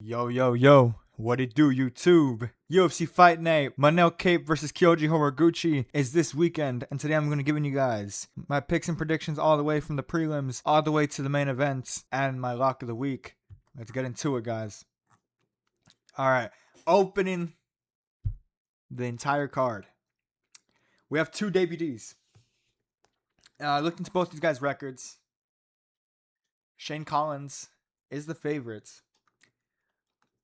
Yo, what it do, YouTube? UFC Fight Night, Manel Kape versus Kyoji Horiguchi is this weekend, and today I'm going to give you guys my picks and predictions all the way from the prelims, all the way to the main events, and my lock of the week. Let's get into it, guys. Alright, opening the entire card. We have two debutees. I looked into both these guys' records. Shane Collins is the favorite.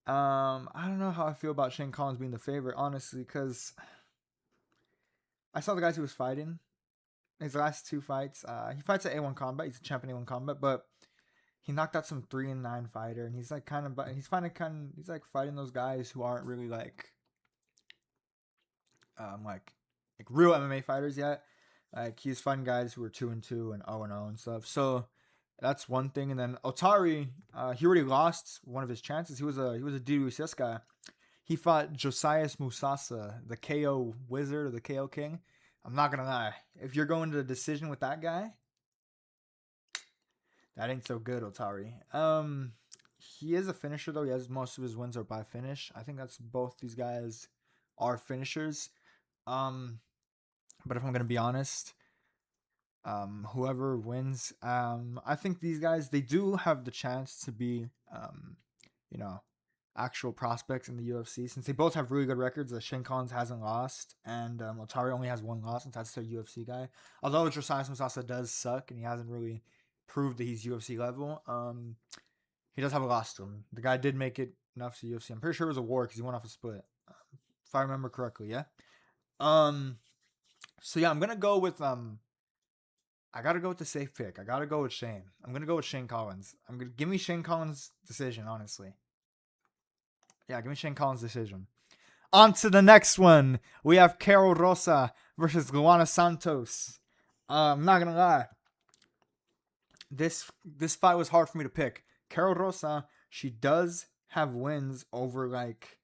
I don't know how I feel about Shane Collins being the favorite, honestly, because I saw the guys he was fighting. His last two fights, he fights at A1 Combat. He's a champion A1 Combat, but he knocked out some 3-9 fighter, and he's like he's like fighting those guys who aren't really like real MMA fighters yet. Like he's fighting guys who are 2-2 and 0-0 and stuff. So that's one thing. And then Otari, he already lost one of his chances. He was a DWCS guy. He fought Josias Musasa, the KO wizard or the KO king. I'm not gonna lie. If you're going to the decision with that guy, that ain't so good, Otari. He is a finisher though. He has most of his wins are by finish. I think that's both these guys are finishers. But if I'm gonna be honest, whoever wins, I think these guys, they do have the chance to be, actual prospects in the UFC, since they both have really good records. Shane Collins hasn't lost, and Otari only has one loss, since that's their UFC guy. Although Josias Musasa does suck, and he hasn't really proved that he's UFC level, he does have a loss to him. The guy did make it enough to UFC. I'm pretty sure it was a war, because he went off a split, if I remember correctly, yeah? So yeah, I'm gonna go with, I gotta go with the safe pick. I gotta go with Shane. I'm gonna go with Shane Collins. Give me Shane Collins' decision, honestly. Yeah, give me Shane Collins' decision. On to the next one. We have Karol Rosa versus Launa Santos. I'm not gonna lie. This fight was hard for me to pick. Karol Rosa, she does have wins over like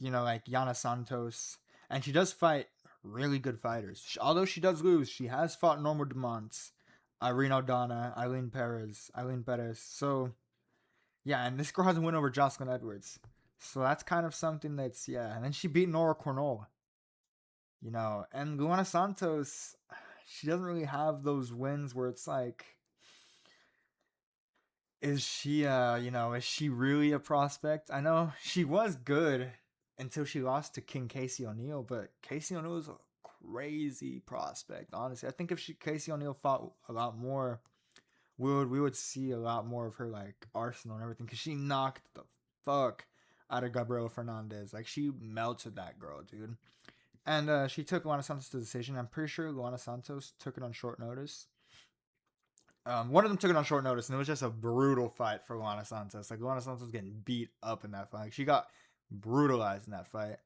Yana Santos, and she does fight really good fighters. Although she does lose, she has fought Norma Dumont, Irene Aldana, Eileen Perez. So, yeah, and this girl has a win over Jocelyn Edwards. So that's kind of something that's, yeah. And then she beat Nora Cornell. And Luana Santos, she doesn't really have those wins where it's like, is she really a prospect? I know she was good until she lost to King Casey O'Neill, but Casey O'Neill is a crazy prospect, honestly. I think if Casey O'Neill fought a lot more, we would see a lot more of her like arsenal and everything, because she knocked the fuck out of Gabriela Fernandez. Like, she melted that girl, dude. And she took Luana Santos to the decision. I'm pretty sure Luana Santos took it on short notice. One of them took it on short notice, and it was just a brutal fight for Luana Santos. Like, Luana Santos was getting beat up in that fight. She got brutalized in that fight.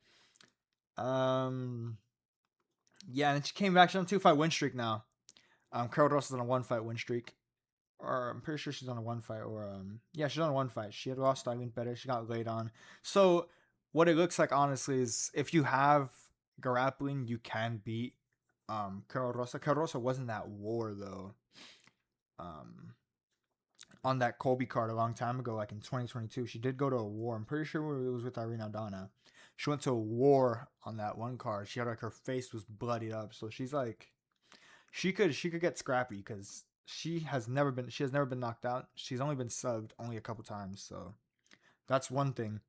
Yeah, and she came back. She's on a 2-fight win streak now. Karol Rosa's on a 1-fight win streak. Or I'm pretty sure she's on a 1-fight. Yeah, she's on a 1-fight. She had lost to Eileen better. She got laid on. So what it looks like, honestly, is if you have grappling, you can beat Karol Rosa. Karol Rosa wasn't that war though. On that Colby card a long time ago, like in 2022, she did go to a war. I'm pretty sure it was with Irene Aldana. She went to a war on that one card. She had like her face was bloodied up, so she's like, she could get scrappy, because she has never been knocked out. She's only been subbed only a couple times, so that's one thing.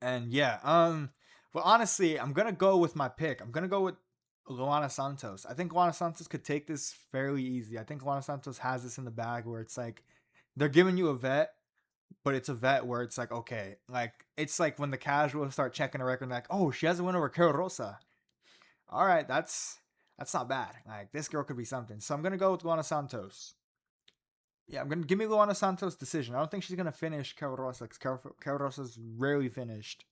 And yeah, well, honestly, I'm gonna go with my pick. I'm gonna go with Luana Santos. I think Luana Santos could take this fairly easy. I think Luana Santos has this in the bag, where it's like they're giving you a vet, but it's a vet where it's like, okay, like it's like when the casuals start checking a record, like, oh, she has a win over Karol Rosa. All right, that's not bad. Like, this girl could be something. So I'm gonna go with Luana Santos. Yeah, I'm gonna give me Luana Santos' decision. I don't think she's gonna finish Karol Rosa, because Karol Rosa's rarely finished,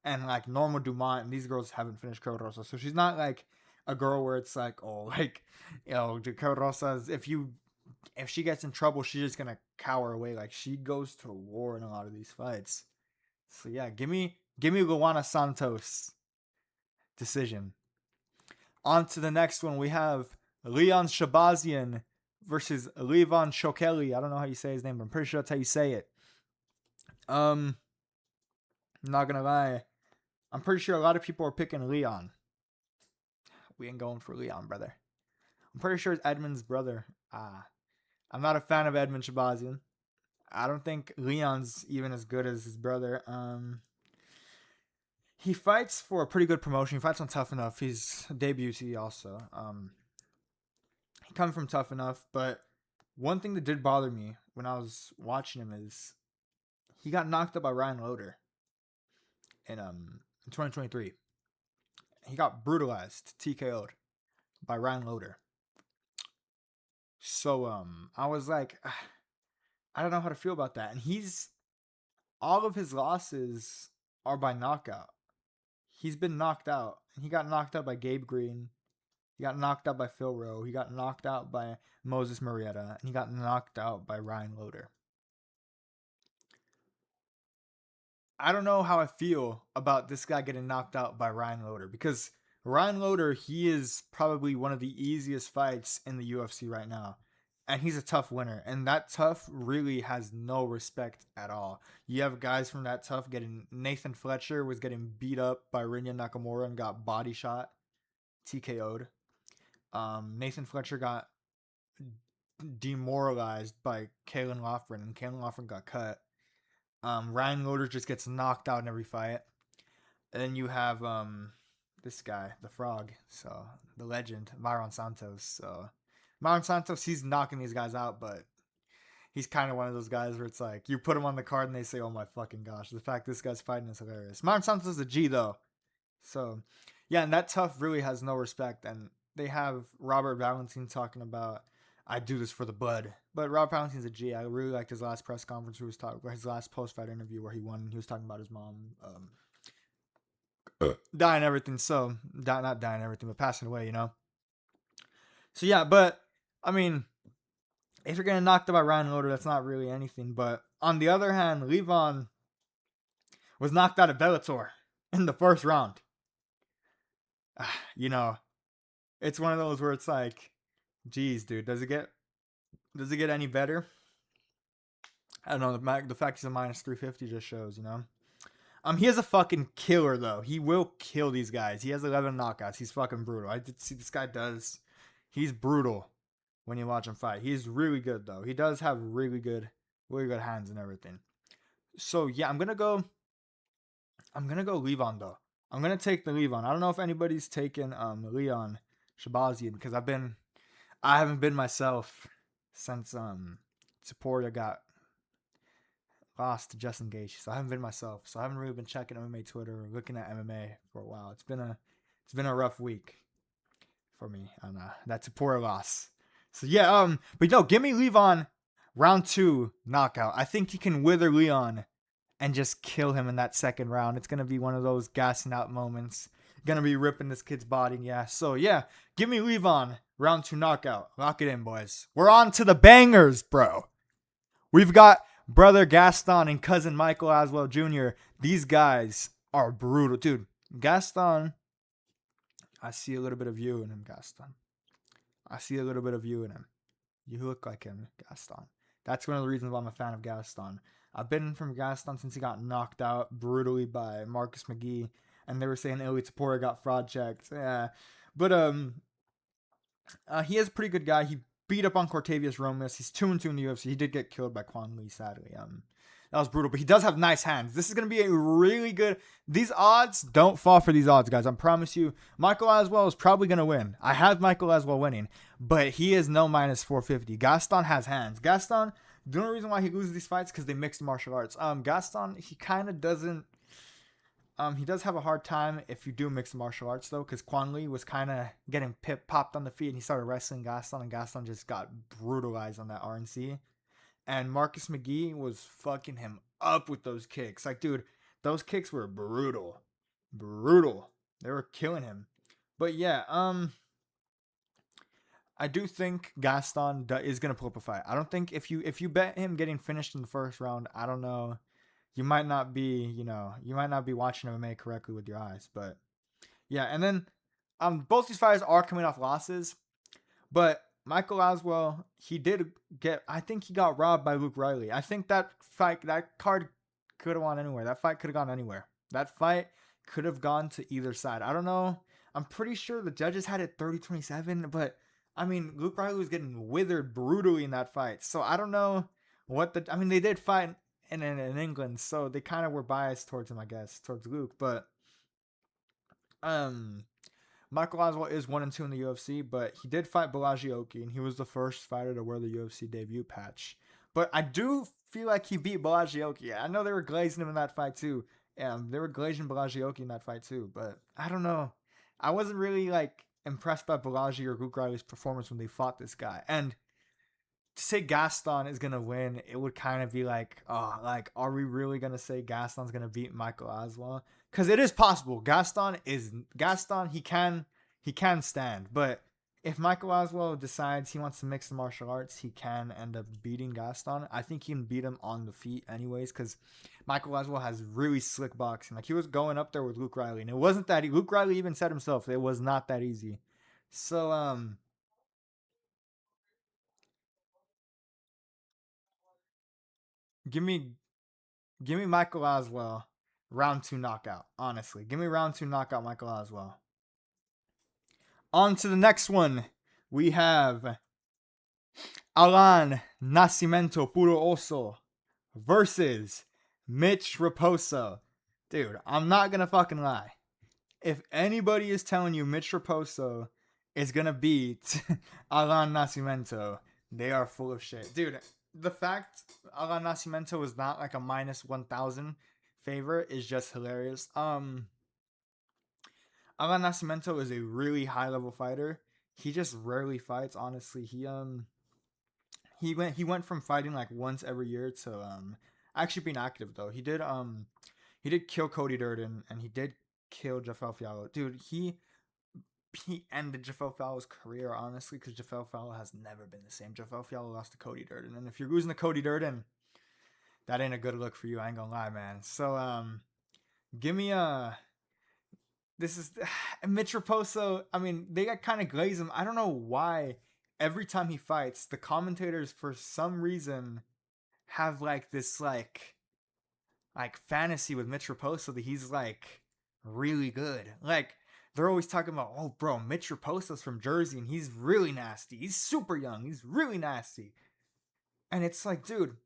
and like Norma Dumont and these girls haven't finished Karol Rosa, so she's not like a girl where it's like, oh, like, Karol Rosa, if she gets in trouble, she's just gonna cower away. Like, she goes to war in a lot of these fights. So yeah, give me Luana Santos decision. On to the next one, we have Leon Shahbazyan versus Levan Chokheli. I don't know how you say his name, but I'm pretty sure that's how you say it. Not gonna lie. I'm pretty sure a lot of people are picking Leon. We ain't going for Leon, brother. I'm pretty sure it's Edmund's brother. I'm not a fan of Edmund Shahbazyan. I don't think Leon's even as good as his brother. He fights for a pretty good promotion. He fights on Tough Enough. He's debutee also. He comes from Tough Enough, but one thing that did bother me when I was watching him is he got knocked up by Ryan Loder in 2023. He got brutalized, TKO'd by Ryan Loder. So I was like, I don't know how to feel about that. And all of his losses are by knockout. He's been knocked out. He got knocked out by Gabe Green. He got knocked out by Phil Rowe. He got knocked out by Moses Marietta. And he got knocked out by Ryan Loder. I don't know how I feel about this guy getting knocked out by Ryan Loder, because Ryan Loder, he is probably one of the easiest fights in the UFC right now. And he's a tough winner. And that tough really has no respect at all. You have guys from that tough getting... Nathan Fletcher was getting beat up by Rinya Nakamura and got body shot. TKO'd. Nathan Fletcher got demoralized by Kalen Loughran, and Kalen Loughran got cut. Ryan Loder just gets knocked out in every fight. And then you have this guy, the Frog, so the legend, Myron Santos. So Myron Santos, he's knocking these guys out, but he's kind of one of those guys where it's like, you put him on the card and they say, oh my fucking gosh, the fact this guy's fighting is hilarious. Myron Santos is a G though. So yeah, and that tough really has no respect. And they have Robert Valentin talking about, I do this for the blood. But Rob Valentin's a G. I really liked his last press conference where he was talking, his last post-fight interview where he won. He was talking about his mom dying everything. So, not dying everything, but passing away, you know? So, yeah, but, I mean, if you're getting knocked out by Ryan Loder, that's not really anything. But, on the other hand, Levi was knocked out of Bellator in the first round. You know, it's one of those where it's like, geez, dude, does it get any better? I don't know. The fact he's a minus 350 just shows, you know. He is a fucking killer though. He will kill these guys. He has 11 knockouts. He's fucking brutal. I did see this guy does. He's brutal when you watch him fight. He's really good though. He does have really good hands and everything. So yeah, I'm gonna go Levi though. I'm gonna take the Levi. I don't know if anybody's taken Leon Shahbazyan, because I haven't been myself since Taporia got lost to Justin Gaethje, so I haven't been myself. So I haven't really been checking MMA Twitter or looking at MMA for a while. It's been a rough week for me on that Taporia loss. So yeah, but no, give me Leon round 2 knockout. I think he can wither Leon and just kill him in that second round. It's gonna be one of those gassing out moments. Gonna be ripping this kid's body, yeah. So yeah, give me Levi round 2 knockout. Lock it in, boys. We're on to the bangers, bro. We've got brother Gaston and cousin Michael Aswell Jr. These guys are brutal. Dude, Gaston, I see a little bit of you in him, Gaston. I see a little bit of you in him. You look like him, Gaston. That's one of the reasons why I'm a fan of Gaston. I've been from Gaston since he got knocked out brutally by Marcus McGee, and they were saying Ilia Topuria got fraud checked. Yeah, but he is a pretty good guy. He beat up on Cortavius Romas. He's 2-2 in the UFC. He did get killed by Quan Lee, sadly. That was brutal, but he does have nice hands. This is going to be a really good... These odds, don't fall for these odds, guys. I promise you, Michael Aswell is probably going to win. I have Michael Aswell winning, but he is no minus 450. Gaston has hands. Gaston, the only reason why he loses these fights is because they mixed martial arts. Gaston, he kind of doesn't... he does have a hard time if you do mixed martial arts, though, because Quan Lee was kind of getting popped on the feet, and he started wrestling Gaston, and Gaston just got brutalized on that RNC. And Marcus McGee was fucking him up with those kicks. Like, dude, those kicks were brutal. Brutal. They were killing him. But yeah, I do think Gaston is going to pull up a fight. I don't think if you bet him getting finished in the first round, I don't know. You might not be watching MMA correctly with your eyes. But yeah, and then both these fighters are coming off losses. But Michael Aswell, I think he got robbed by Luke Riley. I think that card could have won anywhere. That fight could have gone anywhere. That fight could have gone to either side. I don't know. I'm pretty sure the judges had it 30-27, but I mean, Luke Riley was getting withered brutally in that fight. So I don't know what the. I mean, they did fight in England, so they kind of were biased towards him, I guess, towards Luke. But um, Michael Oswald is 1-2 in the UFC, but he did fight Bolagiocki, and he was the first fighter to wear the UFC debut patch. But I do feel like he beat Bolagiocki. I know they were glazing him in that fight too. They were glazing Bolagiocki in that fight too. But I don't know. I wasn't really like impressed by Balaji or Luke Riley's performance when they fought this guy. And to say Gaston is gonna win, it would kind of be like, oh, like, are we really gonna say Gaston's gonna beat Michael Oswald? Because it is possible. Gaston. He can stand, but if Michael Oswald decides he wants to mix the martial arts, he can end up beating Gaston. I think he can beat him on the feet, anyways, because Michael Oswald has really slick boxing. Like he was going up there with Luke Riley, and it wasn't that. Luke Riley even said himself it was not that easy. So give me Give me Michael Aswell round two knockout. Honestly, give me round two knockout Michael Aswell. On to the next one. We have Allan Nascimento Puro Oso versus Mitch Raposo. Dude, I'm not gonna fucking lie. If anybody is telling you Mitch Raposo is gonna beat Allan Nascimento, they are full of shit. Dude, the fact Allan Nascimento is not like a minus 1,000 favorite is just hilarious. Allan Nascimento is a really high level fighter. He just rarely fights, honestly. He went from fighting like once every year to actually being active though. He did kill Cody Durden and he did kill Jafel Fiallo. Dude, he ended Jafel Fiallo's career, honestly, because Jafel Fiallo has never been the same. Jafel Fiallo lost to Cody Durden, and if you're losing to Cody Durden, that ain't a good look for you. I ain't gonna lie, man. So give me a. This is Mitch Raposo. I mean, they got kind of glaze him. I don't know why. Every time he fights, the commentators for some reason have like this like fantasy with Mitch Raposo that he's like really good. Like they're always talking about, oh bro, Mitch Raposo's from Jersey and he's really nasty. He's super young. He's really nasty. And it's like, dude,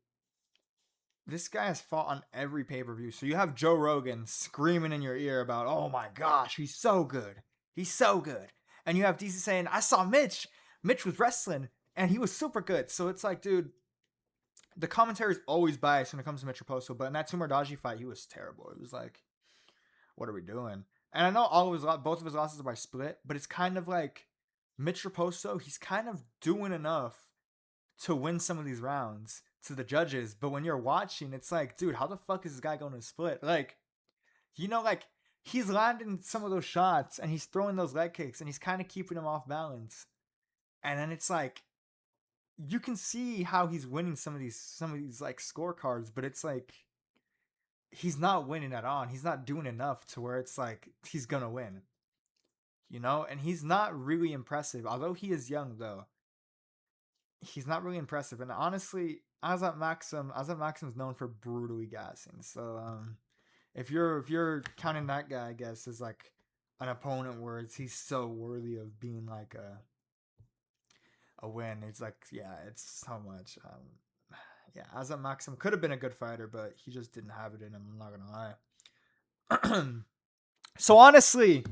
this guy has fought on every pay-per-view. So you have Joe Rogan screaming in your ear about, oh my gosh, he's so good. He's so good. And you have DC saying, I saw Mitch. Mitch was wrestling and he was super good. So it's like, dude, the commentary is always biased when it comes to Mitch Raposo. But in that Tumor fight, he was terrible. It was like, what are we doing? And I know both of his losses are by split, but it's kind of like Mitch Raposo, he's kind of doing enough to win some of these rounds to the judges. But when you're watching, it's like, dude, how the fuck is this guy going to split? Like, like he's landing some of those shots and he's throwing those leg kicks and he's kind of keeping him off balance. And then it's like, you can see how he's winning some of these like scorecards, but it's like he's not winning at all. And he's not doing enough to where it's like he's gonna win. And he's not really impressive. Although he is young though, he's not really impressive. And honestly, Azat Maxim is known for brutally gassing. So if you're counting that guy, I guess, as like an opponent where he's so worthy of being like a win, it's like, yeah, it's so much. Yeah, Azat Maxim could have been a good fighter, but he just didn't have it in him. I'm not gonna lie. So honestly,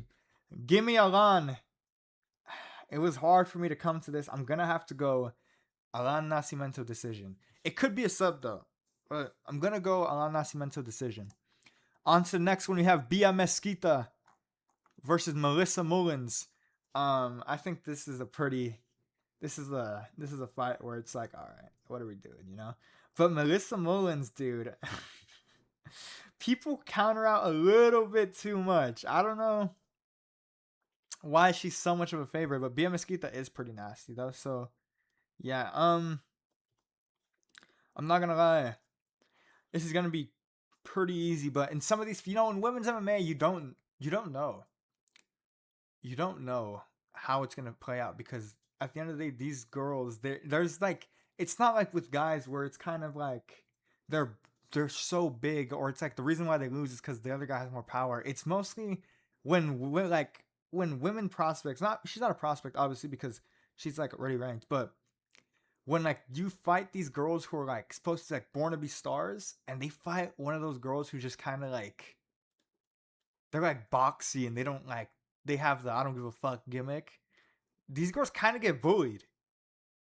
give me Allan. It was hard for me to come to this. I'm gonna have to go Allan Nascimento decision. It could be a sub though, but I'm gonna go Allan Nascimento decision. On to the next one, we have Bia Mesquita versus Melissa Mullins. I think this is a fight where it's like, all right, what are we doing, But Melissa Mullins, dude, people counter out a little bit too much. I don't know why she's so much of a favorite, but Bia Mesquita is pretty nasty though. So yeah, I'm not gonna lie, this is gonna be pretty easy. But in some of these, in women's MMA, you don't know how it's gonna play out, because at the end of the day, these girls, there's like, it's not like with guys where it's kind of like they're they're so big, or it's like the reason why they lose is because the other guy has more power. It's mostly when women prospects, not she's not a prospect obviously because she's like already ranked, but when like you fight these girls who are like supposed to like born to be stars, and they fight one of those girls who just kind of like they're like boxy and they don't like they have the I don't give a fuck gimmick. These girls kind of get bullied,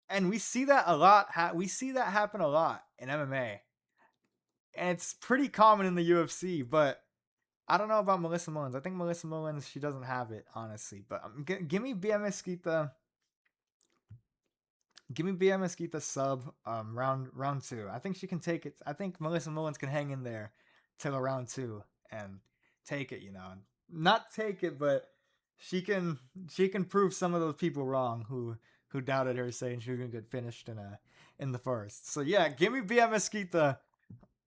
and we see that a lot. We see that happen a lot in MMA, and it's pretty common in the UFC. But I don't know about Melissa Mullins. I think Melissa Mullins she doesn't have it honestly. But give me BM Mesquita. Give me BM Mesquita sub round two. I think she can take it. I think Melissa Mullins can hang in there till a round two and take it. Not take it, but she can prove some of those people wrong who doubted her, saying she was gonna get finished in the first. So yeah, give me BM Mesquita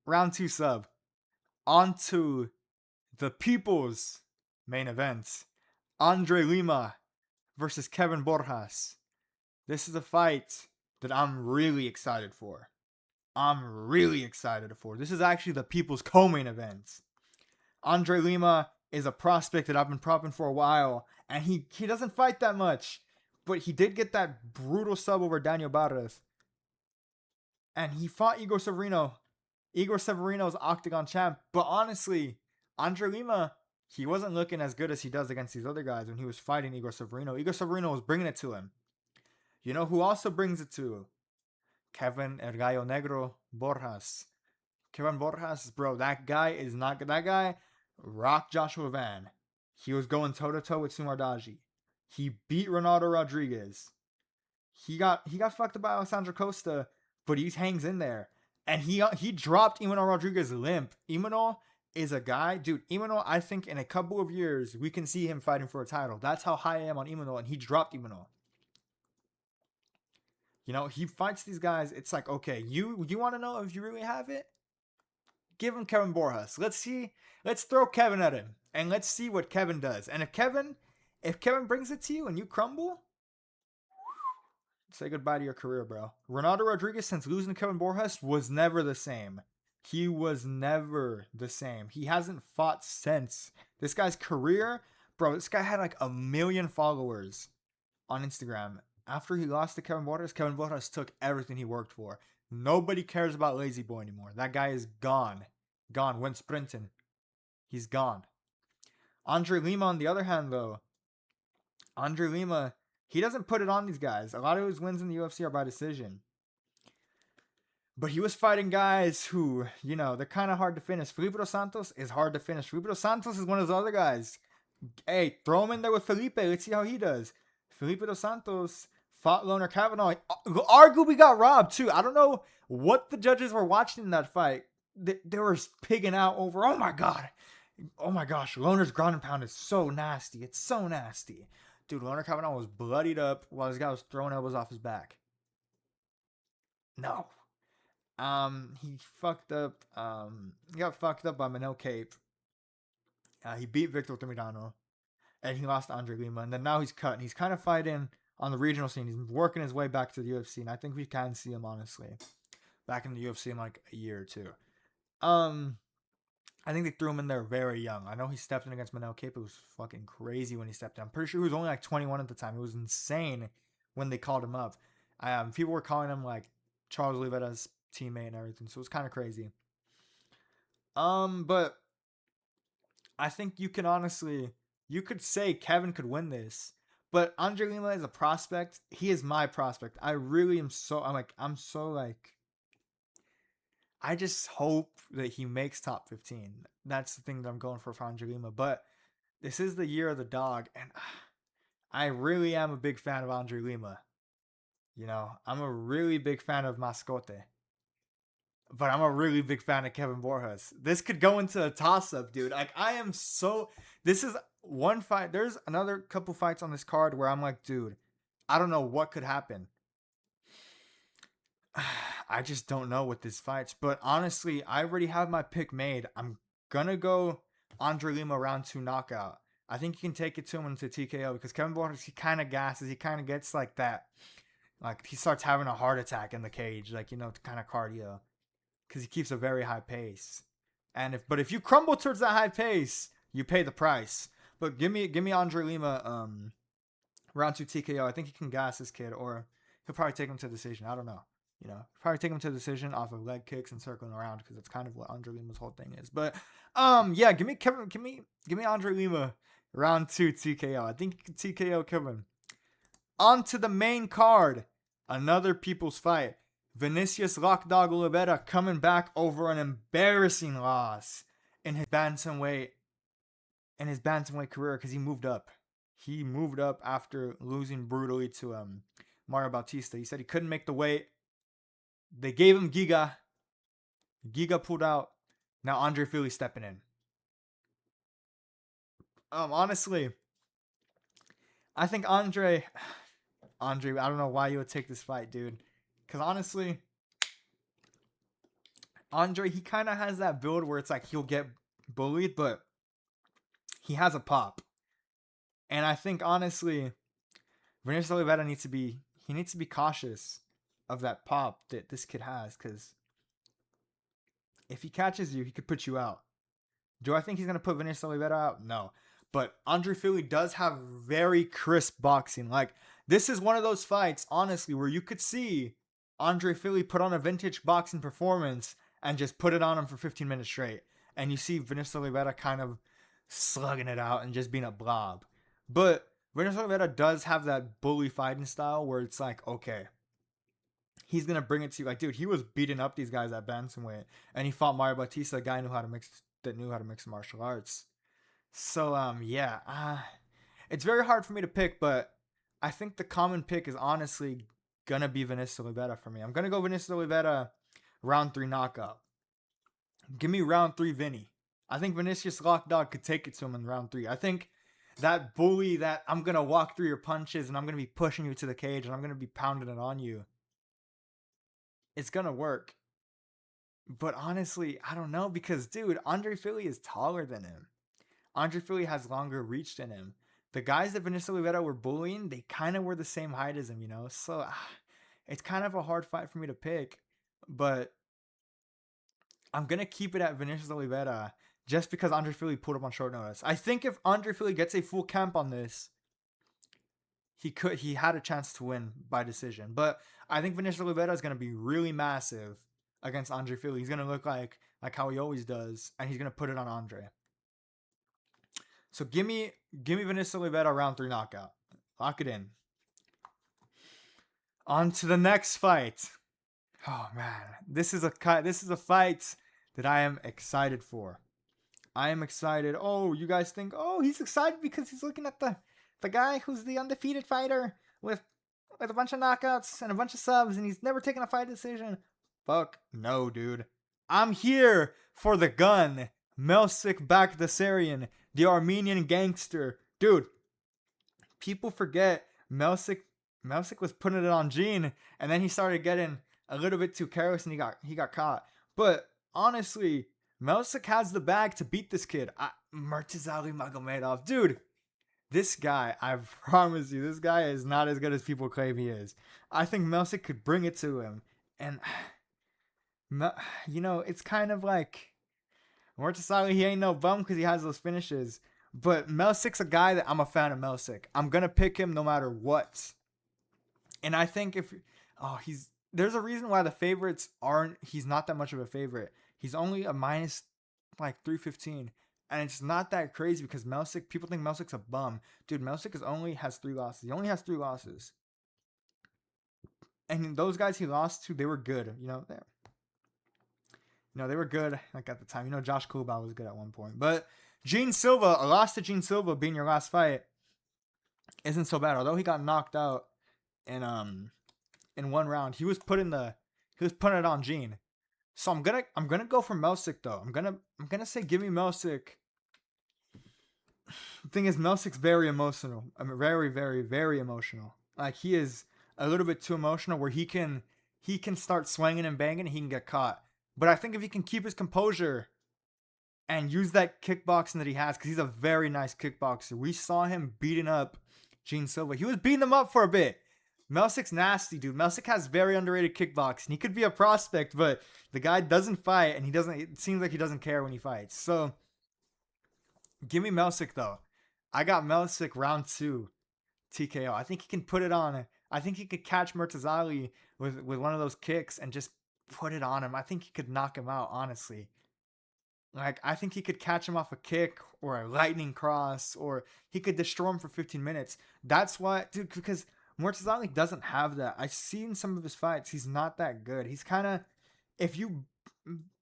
round two sub. On to the people's main event. Andre Lima versus Kevin Borjas. This is a fight that I'm really excited for. This is actually the people's co-main event. Andre Lima is a prospect that I've been propping for a while, and he doesn't fight that much, but he did get that brutal sub over Daniel Barras, and he fought Igor Severino. Igor Severino's Octagon champ, but honestly, Andre Lima, he wasn't looking as good as he does against these other guys when he was fighting Igor Severino. Igor Severino was bringing it to him. You know who also brings it to? Kevin El Gallo Negro Borjas. Kevin Borjas, bro, that guy is not good. That guy rocked Joshua Van. He was going toe to toe with Sumardaji. He beat Ronaldo Rodriguez. He got fucked up by Alessandro Costa, but he hangs in there. And he dropped Imanol Rodriguez limp. Imanol is a guy, dude. Imanol, I think in a couple of years we can see him fighting for a title. That's how high I am on Imanol, and he dropped Imanol. He fights these guys. It's like, okay, you want to know if you really have it? Give him Kevin Borjas. Let's throw Kevin at him, and let's see what Kevin does. And if Kevin brings it to you and you crumble, say goodbye to your career, bro. Ronaldo Rodriguez, since losing to Kevin Borjas, was never the same. He was never the same. He hasn't fought since. This guy's career, bro, this guy had like 1 million followers on Instagram. After he lost to Kevin Borjas took everything he worked for. Nobody cares about Lazy Boy anymore. That guy is gone. Went sprinting. He's gone. Andre Lima, on the other hand, though. Andre Lima, he doesn't put it on these guys. A lot of his wins in the UFC are by decision. But he was fighting guys who, they're kind of hard to finish. Felipe dos Santos is hard to finish. Felipe dos Santos is one of those other guys. Hey, throw him in there with Felipe. Let's see how he does. Felipe dos Santos fought Loner Kavanaugh. Arguably got robbed, too. I don't know what the judges were watching in that fight. They were pigging out over, oh my gosh, Loner's ground and pound is so nasty. It's so nasty. Dude, Loner Kavanaugh was bloodied up while this guy was throwing elbows off his back. No. He fucked up. He got fucked up by Manel Kape. He beat Victor Tamirano. And he lost to Andre Lima. And then now he's cut. And he's kind of fighting on the regional scene. He's working his way back to the UFC. And I think we can see him, honestly, back in the UFC in like a year or two. I think they threw him in there very young. I know he stepped in against Manel Kape. It was fucking crazy when he stepped in. I'm pretty sure he was only like 21 at the time. It was insane when they called him up. People were calling him like Charles Oliveira's teammate and everything. So it was kind of crazy. But I think you could say Kevin could win this. But Andre Lima is a prospect. He is my prospect. I really am I just hope that he makes top 15. That's the thing that I'm going for Andre Lima. But this is the year of the dog, and I really am a big fan of Andre Lima. I'm a really big fan of Mascote. But I'm a really big fan of Kevin Borjas. This could go into a toss-up, dude. Like, this is one fight. There's another couple fights on this card where I'm like, dude, I don't know what could happen. I just don't know with this fights. But honestly, I already have my pick made. I'm gonna go Andre Lima round 2 knockout. I think you can take it to him into TKO because Kevin Borjas, he kind of gasses. He kind of gets like that. Like, he starts having a heart attack in the cage. Like, kind of cardio. because he keeps a very high pace. But if you crumble towards that high pace, you pay the price. But give me Andre Lima round 2 TKO. I think he can gas this kid, or he'll probably take him to decision. I don't know. Probably take him to decision off of leg kicks and circling around, because that's kind of what Andre Lima's whole thing is. But yeah, give me Andre Lima round 2 TKO. I think you can TKO Kevin. On to the main card, another people's fight. Vinicius Lockdog Oliveira coming back over an embarrassing loss in his bantamweight career, because he moved up. He moved up after losing brutally to Mario Bautista. He said he couldn't make the weight. They gave him Giga. Giga pulled out. Now Andre Fili stepping in. Honestly, I think Andre, I don't know why you would take this fight, dude. Because honestly, Andre, he kind of has that build where it's like he'll get bullied, but he has a pop. And I think, honestly, Vinicius Oliveira needs to be cautious of that pop that this kid has, because if he catches you, he could put you out. Do I think he's going to put Vinicius Oliveira out? No. But Andre Fili does have very crisp boxing. Like, this is one of those fights, honestly, where you could see Andre Fili put on a vintage boxing performance and just put it on him for 15 minutes straight. And you see Vinicius Oliveira kind of slugging it out and just being a blob. But Vinicius Oliveira does have that bully fighting style where it's like, okay, he's going to bring it to you. Like, dude, he was beating up these guys at bantamweight, and he fought Mario Bautista, a guy that knew how to mix martial arts. So, it's very hard for me to pick, but I think the common pick is honestly going to be Vinicius Oliveira for me. I'm going to go Vinicius Oliveira round 3 knockout. Give me round 3 Vinny. I think Vinicius Lockdog could take it to him in round 3. I think that bully, that I'm going to walk through your punches and I'm going to be pushing you to the cage and I'm going to be pounding it on you, it's going to work. But honestly, I don't know, because, dude, Andre Fili is taller than him. Andre Fili has longer reach than him. The guys that Vinicius Oliveira were bullying, they kind of were the same height as him, So it's kind of a hard fight for me to pick. But I'm going to keep it at Vinicius Oliveira just because Andre Fili pulled up on short notice. I think if Andre Fili gets a full camp on this, he had a chance to win by decision. But I think Vinicius Oliveira is going to be really massive against Andre Fili. He's going to look like how he always does, and he's going to put it on Andre. So give me Vinicius Oliveira round 3 knockout. Lock it in. On to the next fight. Oh man, this is a fight that I am excited for. I am excited. Oh, you guys think, oh, he's excited because he's looking at the guy who's the undefeated fighter with a bunch of knockouts and a bunch of subs, and he's never taken a fight decision. Fuck no, dude. I'm here for the gun. Melsik Baghdasaryan, the Armenian gangster. Dude, people forget Melsik was putting it on Gene, and then he started getting a little bit too careless and he got caught. But honestly, Melsik has the bag to beat this kid. Murtazali Magomedov. Dude, this guy, I promise you, this guy is not as good as people claim he is. I think Melsik could bring it to him. And, it's kind of like Murtazali, he ain't no bum because he has those finishes. But Melsik's a guy that I'm a fan of Melsik. I'm going to pick him no matter what. And I think there's a reason why the favorites he's not that much of a favorite. He's only a minus 315. And it's not that crazy because people think Melsik's a bum. Dude, Melsik only has 3 losses. He only has 3 losses. And those guys he lost to, they were good. They were good at the time. Josh Kulba was good at one point. But Gene Silva, a loss to Gene Silva being your last fight isn't so bad. Although he got knocked out in 1 round, he was putting it on Gene. So I'm gonna go for Melsik though. I'm gonna say give me Melsik. The thing is, Melsik's very emotional. I mean, very, very, very emotional. Like, he is a little bit too emotional where he can start swinging and banging and he can get caught. But I think if he can keep his composure and use that kickboxing that he has, because he's a very nice kickboxer. We saw him beating up Gene Silva. He was beating him up for a bit. Melsik's nasty, dude. Melsik has very underrated kickboxing. He could be a prospect, but the guy doesn't fight, and he doesn't. It seems like he doesn't care when he fights. So give me Melsik though. I got Melsik round 2 TKO. I think he can put it on. I think he could catch Murtazali with one of those kicks and just put it on him. I think he could knock him out. Honestly, like I think he could catch him off a kick or a lightning cross, or he could destroy him for 15 minutes. That's why, dude. Because Murtazali doesn't have that. I've seen some of his fights. He's not that good. He's kind of, if you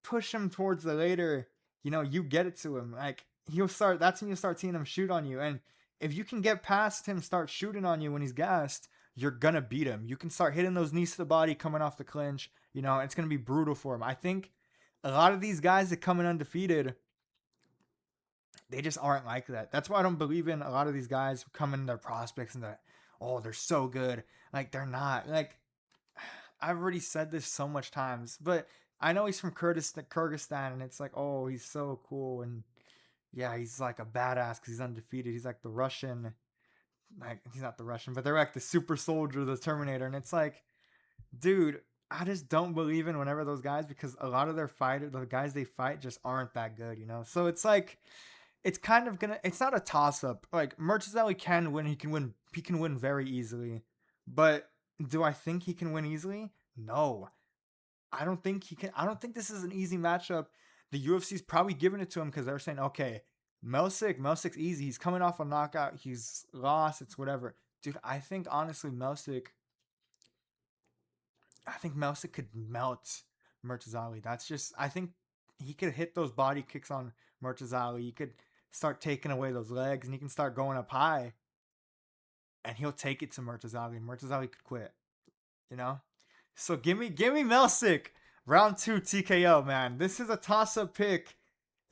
push him towards the later, you get it to him. Like he'll start. That's when you start seeing him shoot on you. And if you can get past him, start shooting on you when he's gassed, you're gonna beat him. You can start hitting those knees to the body coming off the clinch. It's gonna be brutal for him. I think a lot of these guys that come in undefeated, they just aren't like that. That's why I don't believe in a lot of these guys who come in their prospects and they're so good. Like they're not. Like I've already said this so much times, but I know he's from Kyrgyzstan, and it's like, oh, he's so cool, and yeah, he's like a badass because he's undefeated. He's like the Russian, like he's not the Russian, but they're like the super soldier, the Terminator, and it's like, dude, I just don't believe in whenever those guys, because a lot of the guys they fight just aren't that good. So it's like, it's kind of it's not a toss up. Like Murtazali can win, he can win very easily, but do I think he can win easily? No, I don't think he can. I don't think this is an easy matchup. The UFC's probably giving it to him because they're saying, okay, Melsik's easy. He's coming off a knockout. He's lost. It's whatever. Dude, I think honestly, I think Melsik could melt Murtazali. I think he could hit those body kicks on Murtazali. He could start taking away those legs, and he can start going up high, and he'll take it to Murtazali, and Murtazali could quit. So give me Melsik round 2 TKO, man. This is a toss-up pick.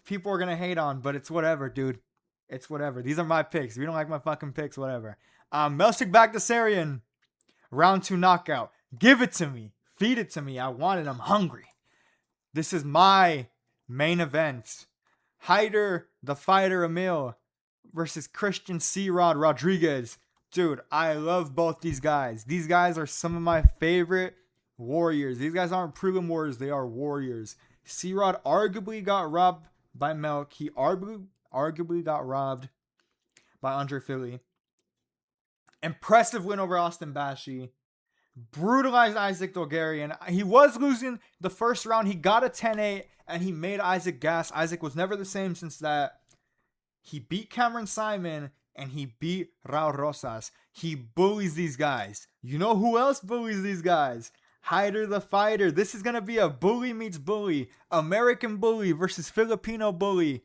People are gonna hate on, but it's whatever, dude. It's whatever. These are my picks. If you don't like my fucking picks, whatever. Melsik Baghdasaryan, round 2 knockout. Give it to me. Feed it to me. I want it. I'm hungry. This is my main event. Hyder, the fighter Amil, versus Christian C-Rod Rodriguez. Dude, I love both these guys. These guys are some of my favorite warriors. These guys aren't prelim warriors. They are warriors. C-Rod arguably got robbed by Melk. He arguably got robbed by Andre Fili. Impressive win over Austin Bashi. Brutalized Isaac Dogarian. He was losing the first round. He got a 10-8, and he made Isaac gas. Isaac was never the same since that. He beat Cameron Simon, and he beat Raul Rosas. He bullies these guys. You know who else bullies these guys? Hyder the fighter. This is going to be a bully meets bully. American bully versus Filipino bully.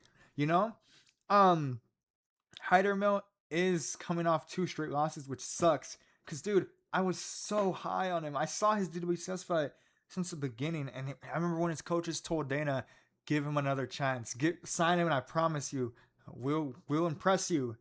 Hyder Mill is coming off 2 straight losses, which sucks. Because, dude, I was so high on him. I saw his WCS fight since the beginning, and I remember when his coaches told Dana, give him another chance. Sign him, and I promise you, we'll impress you.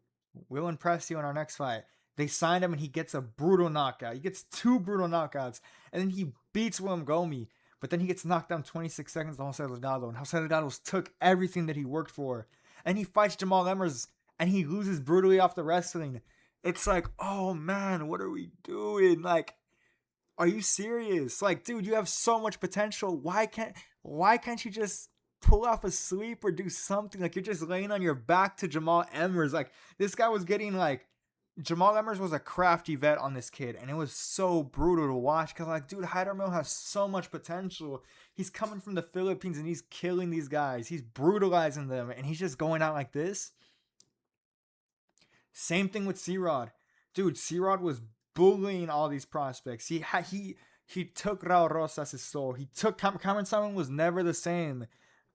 We'll impress you in our next fight. They signed him, and he gets a brutal knockout. He gets 2 brutal knockouts, and then he beats Willem Gomi. But then he gets knocked down 26 seconds to Jose Delgado, and Jose Delgado took everything that he worked for. And he fights Jamal Emmers, and he loses brutally off the wrestling. It's like, oh man, what are we doing? Like, are you serious? Like, dude, you have so much potential. Why can't you just pull off a sweep or do something? Like, you're just laying on your back to Jamal Emmers. Like, this guy was getting Jamal Emmers was a crafty vet on this kid, and it was so brutal to watch because, dude, Hyder Mill has so much potential. He's coming from the Philippines, and he's killing these guys. He's brutalizing them, and he's just going out like this. Same thing with C-Rod. Dude, C-Rod was bullying all these prospects. He took Raul Rosas' soul. He took Cameron Simon was never the same.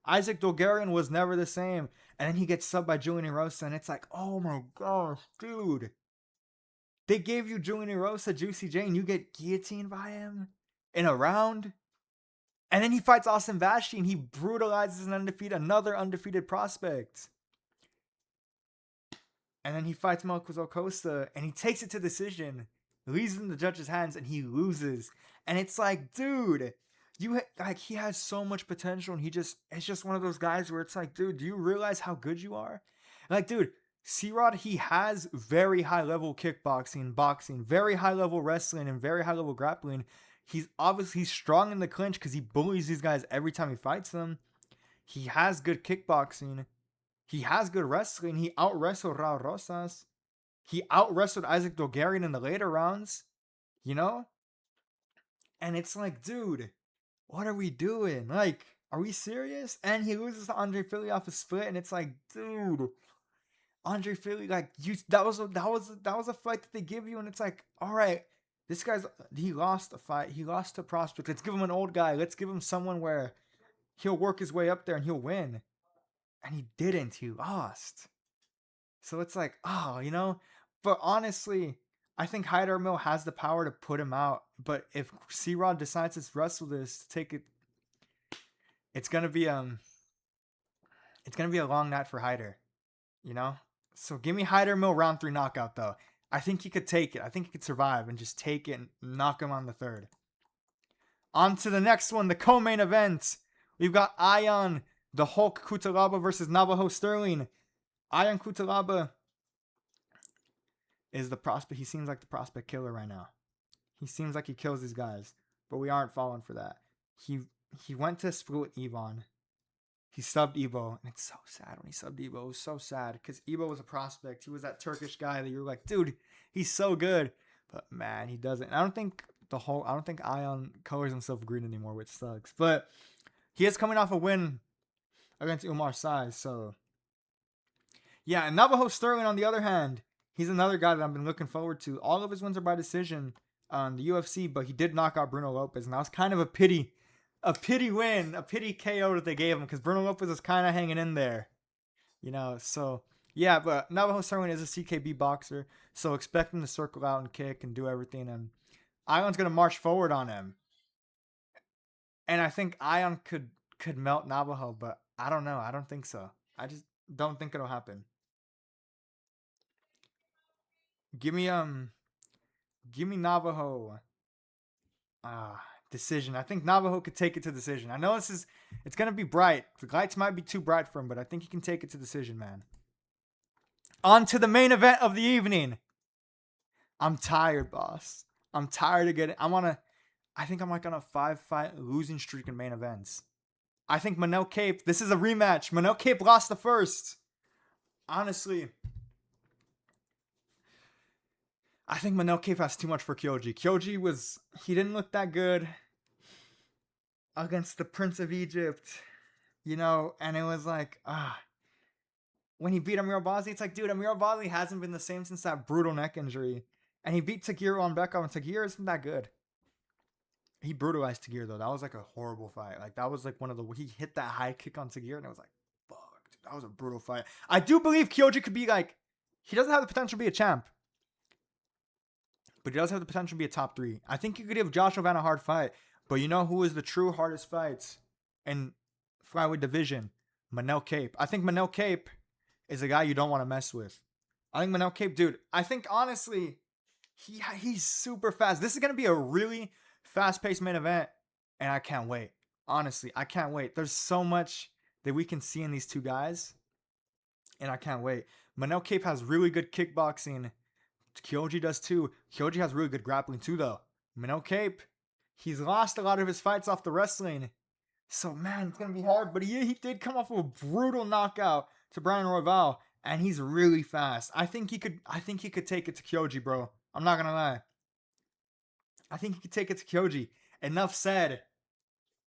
Isaac Dogarian was never the same. And then he gets subbed by Julian Rosa, and it's like, oh my gosh, dude. They gave you Julian Rosa, Juicy J, and you get guillotined by him in a round. And then he fights Austin Vashi, and he brutalizes another undefeated prospect. And then he fights Marcos Acosta, and he takes it to decision, leaves it in the judge's hands, and he loses. And it's like, dude, he has so much potential, and it's just one of those guys where it's like, dude, do you realize how good you are? Like, dude, C-Rod, he has very high level kickboxing, boxing, very high level wrestling, and very high level grappling. He's obviously strong in the clinch because he bullies these guys every time he fights them. He has good kickboxing. He has good wrestling. He out-wrestled Raul Rosas. He out-wrestled Isaac Dogarian in the later rounds. You know? And it's like, dude, what are we doing? Like, are we serious? And he loses to Andre Fili off a split, and it's like, dude, Andre Fili, like, that was a fight that they give you, and it's like, all right, this guy's, he lost a fight. He lost to prospect. Let's give him an old guy. Let's give him someone where he'll work his way up there and he'll win. And he didn't. He lost. So it's like, oh, you know. But honestly, I think Amil has the power to put him out. But if C-Rod decides to wrestle this, to take it, it's gonna be a long night for Hyder. You know. So give me Amil round 3 knockout though. I think he could take it. I think he could survive and just take it and knock him on the 3rd. On to the next one, the co-main event. We've got Allan, the Hulk Cutelaba versus Navajo Stirling. Allan Cutelaba is the prospect. He seems like the prospect killer right now. He seems like he kills these guys, but we aren't falling for that. He went to split with Ivan. He subbed Evo, and it's so sad when he subbed Evo. It was so sad because Evo was a prospect. He was that Turkish guy that you were like, dude, he's so good, but man, he doesn't. I don't think Allan colors himself green anymore, which sucks. But he is coming off a win against Umar Sai, so yeah. And Navajo Stirling, on the other hand, he's another guy that I've been looking forward to. All of his wins are by decision on the UFC, but he did knock out Bruno Lopez, and that was kind of a pity win, a pity KO that they gave him because Bruno Lopez is kind of hanging in there, you know. So yeah, but Navajo Stirling is a CKB boxer, so expect him to circle out and kick and do everything, and Allan's gonna march forward on him, and I think Allan could melt Navajo, but I don't know. I don't think so. I just don't think it'll happen. Give me Navajo. Decision. I think Navajo could take it to decision. I know it's gonna be bright. The lights might be too bright for him, but I think he can take it to decision, man. On to the main event of the evening. I'm tired, boss. I'm tired of getting. I think I'm like on a 5-fight losing streak in main events. I think Manel Kape. This is a rematch. Manel Kape lost the first. Honestly, I think Manel Kape has too much for Kyoji. He didn't look that good against the Prince of Egypt, you know, and it was like, when he beat Amir Albazi, it's like, dude, Amir Albazi hasn't been the same since that brutal neck injury. And he beat Tagir on Bekov, and Tagir isn't that good. He brutalized Tagir, though. That was like a horrible fight. Like, that was like he hit that high kick on Tagir, and it was like, fuck, dude, that was a brutal fight. I do believe Kyoji could be like, he doesn't have the potential to be a champ, but he does have the potential to be a top 3. I think you could give Joshua Van a hard fight, but you know who is the true hardest fights in flyweight division? Manel Kape. I think Manel Kape is a guy you don't want to mess with. I think Manel Kape, dude, I think honestly, he's super fast. This is going to be a really fast-paced main event, and I can't wait. Honestly, I can't wait. There's so much that we can see in these two guys, and I can't wait. Manel Kape has really good kickboxing. Kyoji does too. Kyoji has really good grappling too, though. Manel Kape, he's lost a lot of his fights off the wrestling. So, man, it's going to be hard. But he did come off of a brutal knockout to Brian Royval, and he's really fast. I think he could take it to Kyoji, bro. I'm not going to lie. I think he could take it to Kyoji. Enough said.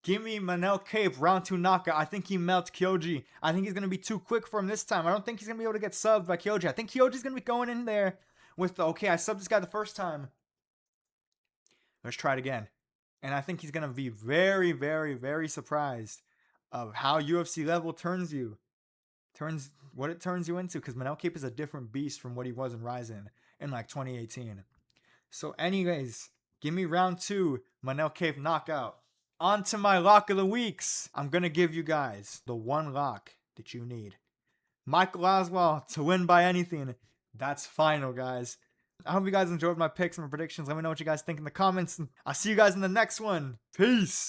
Give me Manel Kape, round 2 knockout. I think he melts Kyoji. I think he's going to be too quick for him this time. I don't think he's going to be able to get subbed by Kyoji. I think Kyoji's going to be going in there with the, okay, I subbed this guy the first time. Let's try it again. And I think he's going to be very, very, very surprised of how UFC level turns what it turns you into. Because Manel Kape is a different beast from what he was in Ryzen in like 2018. So anyways, give me round 2, Manel Kape knockout. On to my lock of the weeks. I'm going to give you guys the one lock that you need. Michael Aswell to win by anything. That's final, guys. I hope you guys enjoyed my picks and my predictions. Let me know what you guys think in the comments. I'll see you guys in the next one. Peace.